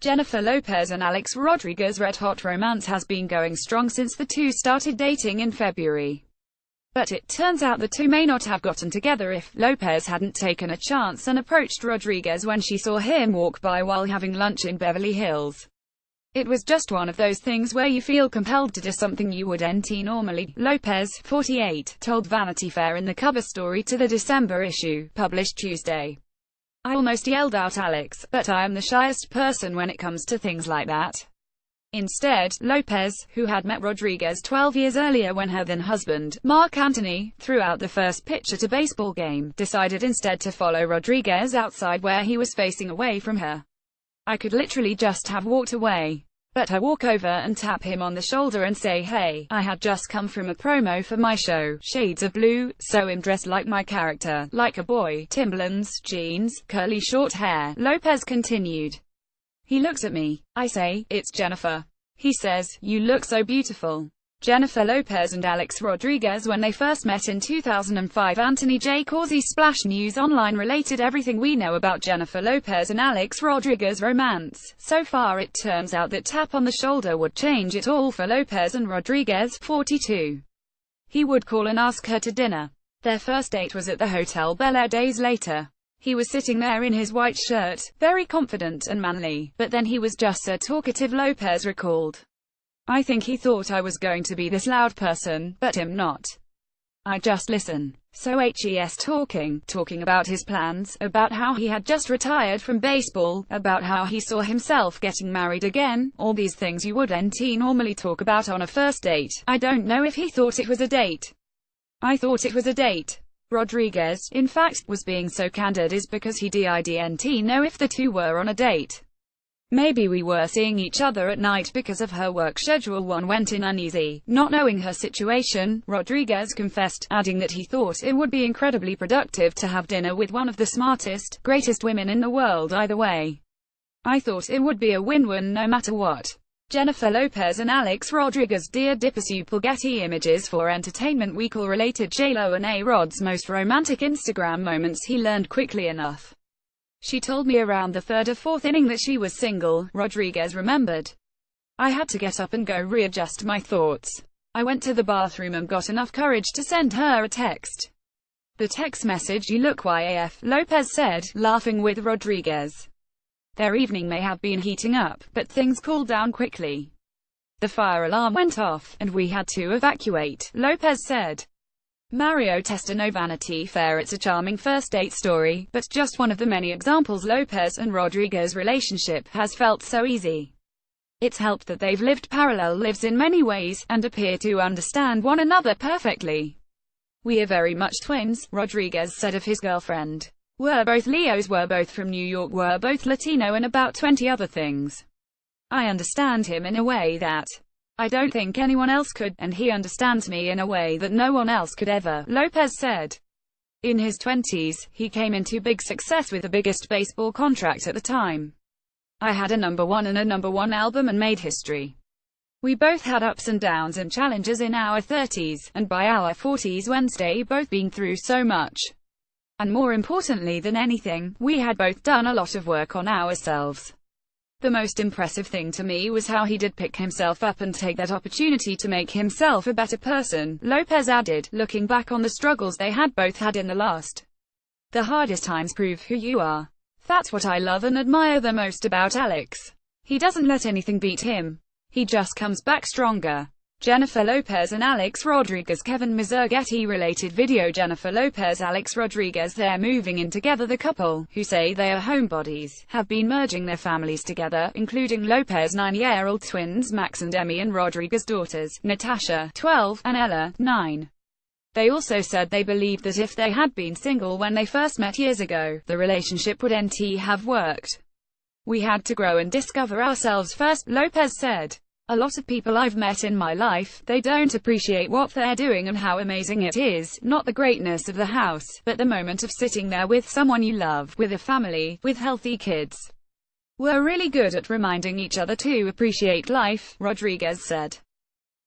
Jennifer Lopez and Alex Rodriguez's red-hot romance has been going strong since the two started dating in February. But it turns out the two may not have gotten together if Lopez hadn't taken a chance and approached Rodriguez when she saw him walk by while having lunch in Beverly Hills. It was just one of those things where you feel compelled to do something you wouldn't normally, Lopez, 48, told Vanity Fair in the cover story to the December issue, published Tuesday. "I almost yelled out Alex, but I am the shyest person when it comes to things like that." Instead, Lopez, who had met Rodriguez 12 years earlier when her then-husband, Mark Anthony, threw out the first pitch at a baseball game, decided instead to follow Rodriguez outside where he was facing away from her. "I could literally just have walked away. But I walk over and tap him on the shoulder and say, 'Hey, I had just come from a promo for my show, Shades of Blue, so I'm dressed like my character, like a boy, Timberlands, jeans, curly short hair,'" Lopez continued. "He looks at me. I say, 'It's Jennifer.' He says, 'You look so beautiful.'" Jennifer Lopez and Alex Rodriguez when they first met in 2005. Anthony J. Causey. Splash News Online related everything we know about Jennifer Lopez and Alex Rodriguez romance. So far it turns out that tap on the shoulder would change it all for Lopez and Rodriguez, 42. He would call and ask her to dinner. Their first date was at the Hotel Bel Air days later. He was sitting there in his white shirt, very confident and manly, but then he was just so talkative, Lopez recalled. "I think he thought I was going to be this loud person, but I'm not. I just listen." So he's talking about his plans, about how he had just retired from baseball, about how he saw himself getting married again, all these things you wouldn't normally talk about on a first date. "I don't know if he thought it was a date. I thought it was a date." Rodriguez, in fact, was being so candid is because he didn't know if the two were on a date. "Maybe we were seeing each other at night because of her work schedule." One went in uneasy, not knowing her situation, Rodriguez confessed, adding that he thought it would be incredibly productive to have dinner with one of the smartest, greatest women in the world either way. "I thought it would be a win-win no matter what." Jennifer Lopez and Alex Rodriguez. Dear Dipper. Getty Images for Entertainment Week. All related. J-Lo and A-Rod's most romantic Instagram moments. "He learned quickly enough. She told me around the third or fourth inning that she was single," Rodriguez remembered. "I had to get up and go readjust my thoughts. I went to the bathroom and got enough courage to send her a text. The text message, 'You look YAF,' Lopez said, laughing with Rodriguez. Their evening may have been heating up, but things cooled down quickly. The fire alarm went off, and we had to evacuate," Lopez said. Mario Testino. Vanity Fair. It's a charming first date story, but just one of the many examples Lopez and Rodriguez's relationship has felt so easy. It's helped that they've lived parallel lives in many ways, and appear to understand one another perfectly. "We are very much twins," Rodriguez said of his girlfriend. "We're both Leos, we're both from New York, we're both Latino, and about 20 other things. I understand him in a way that I don't think anyone else could, and he understands me in a way that no one else could ever," Lopez said. In his 20s, he came into big success with the biggest baseball contract at the time. "I had a #1 and a #1 album and made history. We both had ups and downs and challenges in our 30s, and by our 40s Wednesday both been through so much. And more importantly than anything, we had both done a lot of work on ourselves. The most impressive thing to me was how he did pick himself up and take that opportunity to make himself a better person," Lopez added, looking back on the struggles they had both had in the last. "The hardest times prove who you are. That's what I love and admire the most about Alex. He doesn't let anything beat him. He just comes back stronger." Jennifer Lopez and Alex Rodriguez. Kevin Mazur. Getty related video. Jennifer Lopez, Alex Rodriguez. They're moving in together. The couple, who say they are homebodies, have been merging their families together, including Lopez 9-year-old twins Max and Emmy, and Rodriguez daughters, Natasha, 12, and Ella, 9. They also said they believed that if they had been single when they first met years ago, the relationship wouldn't have worked. "We had to grow and discover ourselves first," Lopez said. "A lot of people I've met in my life, they don't appreciate what they're doing and how amazing it is, not the greatness of the house, but the moment of sitting there with someone you love, with a family, with healthy kids. We're really good at reminding each other to appreciate life," Rodriguez said.